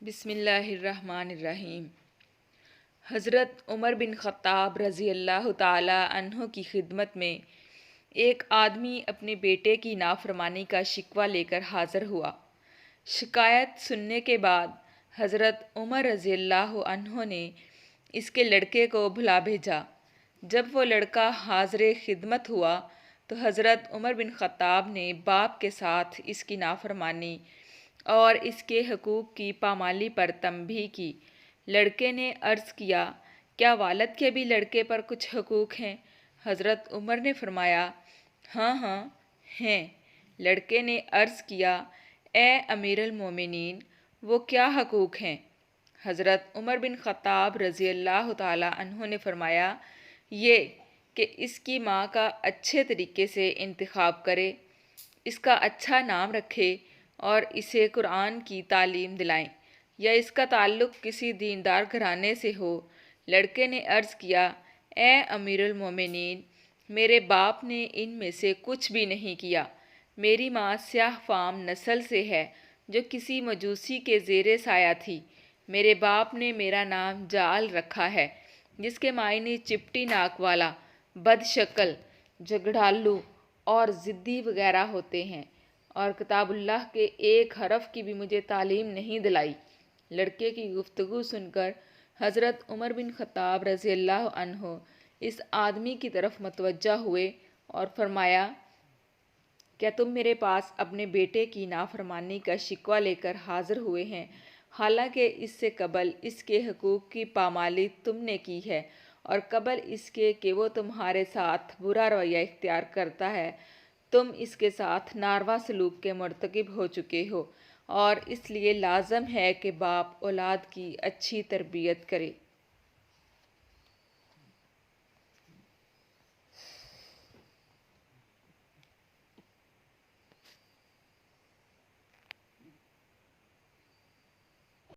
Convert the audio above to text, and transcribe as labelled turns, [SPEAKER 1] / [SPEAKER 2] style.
[SPEAKER 1] بسم اللہ الرحمن الرحیم۔ حضرت عمر بن خطاب رضی اللہ تعالی عنہ کی خدمت میں ایک آدمی اپنے بیٹے کی نافرمانی کا شکوہ لے کر حاضر ہوا۔ شکایت سننے کے بعد حضرت عمر رضی اللہ عنہ نے اس کے لڑکے کو بلا بھیجا۔ جب وہ لڑکا حاضر خدمت ہوا تو حضرت عمر بن خطاب نے باپ کے ساتھ اس کی نافرمانی اور اس کے حقوق کی پامالی پر تنبیہ کی۔ لڑکے نے عرض کیا، کیا والد کے بھی لڑکے پر کچھ حقوق ہیں؟ حضرت عمر نے فرمایا، ہاں ہاں ہیں۔ لڑکے نے عرض کیا، اے امیر المومنین، وہ کیا حقوق ہیں؟ حضرت عمر بن خطاب رضی اللہ تعالی عنہ نے فرمایا، یہ کہ اس کی ماں کا اچھے طریقے سے انتخاب کرے، اس کا اچھا نام رکھے اور اسے قرآن کی تعلیم دلائیں، یا اس کا تعلق کسی دیندار گھرانے سے ہو۔ لڑکے نے عرض کیا، اے امیر المومنین، میرے باپ نے ان میں سے کچھ بھی نہیں کیا۔ میری ماں سیاہ فام نسل سے ہے جو کسی مجوسی کے زیر سایہ تھی۔ میرے باپ نے میرا نام جعل رکھا ہے، جس کے معنی چپٹی ناک والا، بد شکل، جھگڑالو اور ضدی وغیرہ ہوتے ہیں، اور کتاب اللہ کے ایک حرف کی بھی مجھے تعلیم نہیں دلائی۔ لڑکے کی گفتگو سن کر حضرت عمر بن خطاب رضی اللہ عنہ اس آدمی کی طرف متوجہ ہوئے اور فرمایا، کیا تم میرے پاس اپنے بیٹے کی نافرمانی کا شکوہ لے کر حاضر ہوئے ہیں، حالانکہ اس سے قبل اس کے حقوق کی پامالی تم نے کی ہے، اور قبل اس کے کہ وہ تمہارے ساتھ برا رویہ اختیار کرتا ہے تم اس کے ساتھ ناروا سلوک کے مرتکب ہو چکے ہو، اور اس لیے لازم ہے کہ باپ اولاد کی اچھی تربیت کرے۔